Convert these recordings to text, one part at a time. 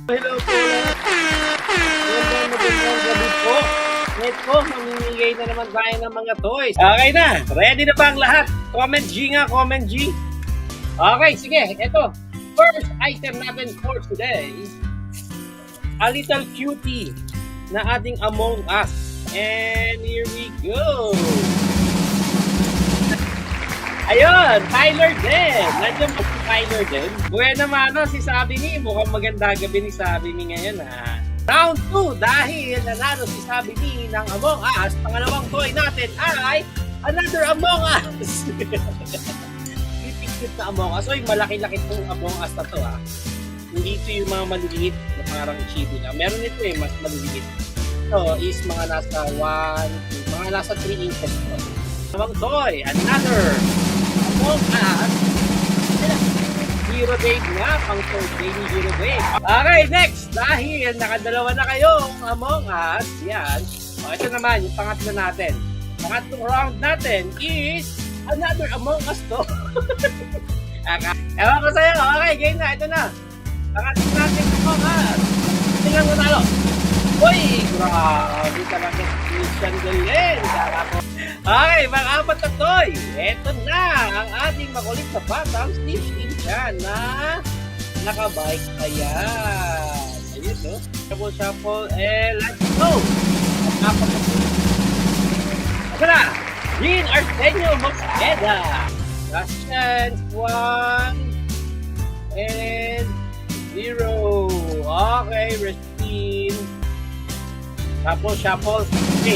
Hello po. Magandang gabi po. Net po, mamimigay na naman tayo ng mga toys. Okay na. Ready na ba ang lahat? Comment G nga, comment G. Okay, sige. Ito. First item natin for today. A little cutie na ating Among Us. And here we go. Ayun, Tyler din. Nandiyan po si Tyler din. Buena mano si Sabini. Mukhang maganda gabi ni Sabini ngayon ha. Round 2 dahil nanalo si Sabini ng Among Us. Pangalawang toy natin ay another Among Us. Cute na Among Us. Oy, malaki-laki itong Among Us na to ha. Hindi ito yung mga maliliit na parang chibi lang. Meron ito eh, mas maliliit. Ito is mga nasa 3 inches to. Among toy, another Among Us. Hero Babe nga, pang third day ni Hero Babe. Okay, next. Dahil nakadalawa na kayong Among Us, yan. O, ito naman, yung pangatlo natin. Pangatlong round natin is another Among Us to. Ewan ko sa'yo. Okay, game na. Ito na. Pangatlo natin Among Us. Tingnan mo talo. Uy, grabe talaga. Christian Galen. Okay, mga apat na toy. Ito na ang ating makulit na batang Stitch Inchan na nakabike pa yan. Ayun, no? Shuffle, let's go! Ang apat na toy. Ito na! Jean Arsenio Mosqueda. Last chance, 1 and 0. Okay, Restine. Tapos shuffle, okay.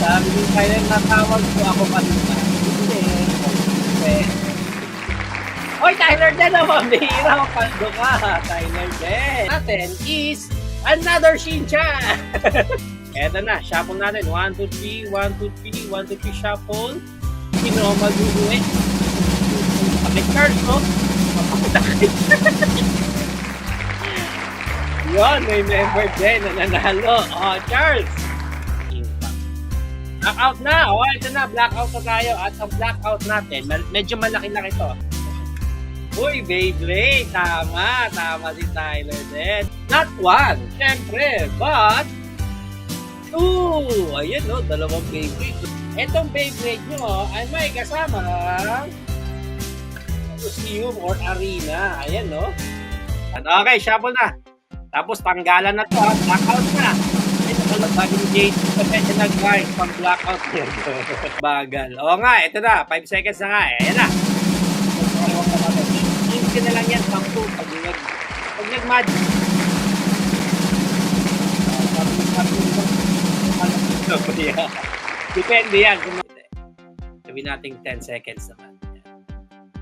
Sabi ni Tyler, natawag ko ako kanina. Hindi. Hoy, Tyler din naman. Bihira, pando ka. Tyler din. Natin is another Shinchan. Eto na, shuffle natin. 1, 2, 3, 1, 2, 3, 1, 2, 3, shuffle. Sino mag-uwi? Pakit-charge, no? Yun, may member din na nanalo. Oh, Charles! Blackout na! O, ito na, blackout na tayo. At ang blackout natin, medyo malaki-laki to. Uy, Beyblade! Tama si Tyler din. Not one, syempre, but 2! Ayan, no, dalawang Beyblade. Itong Beyblade nyo ay may kasama museum or arena. Ayan, no? Okay, shuffle na. Tapos, tanggalan na to. Blackout na. Bago ni Jade, pasensya na guys, pang blackout niya. Bagal. Oo nga, ito na. 5 seconds na nga. Ayan na. Instant na lang yan, pang 2. Pag nag-magic. Depende yan. Sabi natin 10 seconds naman.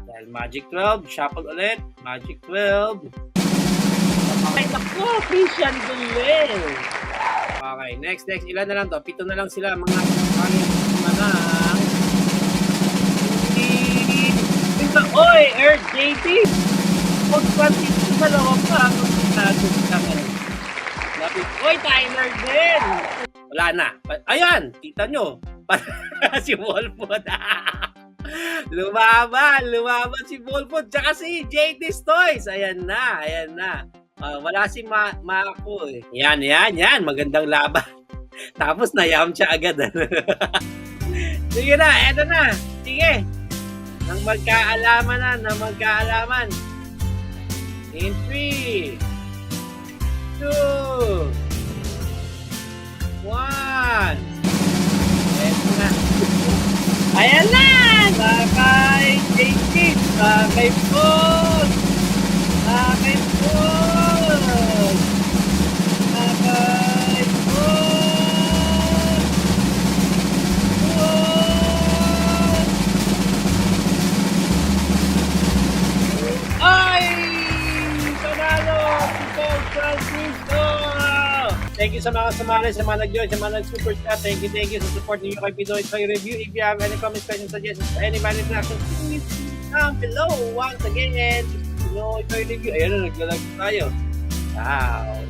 Dahil Magic 12, shuffle ulit. Magic 12. Ay, naku, Christian Galen. Okay, next. Ilan na lang to? 7 na lang sila. Mga manang. Oy, Earth JT! Pag-transition sa loob ka. Oy, Tyler din! Wala na. Ayan! Kita nyo. Si Wolfwood. Lumaban si Wolfwood. Tsaka si JT's Toys. Ayan na. Wala si Mako eh. Yan. Magandang laban. Tapos nayam siya agad. Sige na, eto na. Sige. Nang magkaalaman. In 3, 2, 1. Eto na. Ayan na! Nakay JT. Nakay Paul. Thank you sa mga sumali, sa mga nag-join, sa mga nag-super chat. Thank you sa support niyo kay Pinoy Toy Review. If you have any comments, questions, suggestions, or any valid reactions, please down below. Once again, Pinoy Toy Review. Ayun na, naglalag tayo. Wow.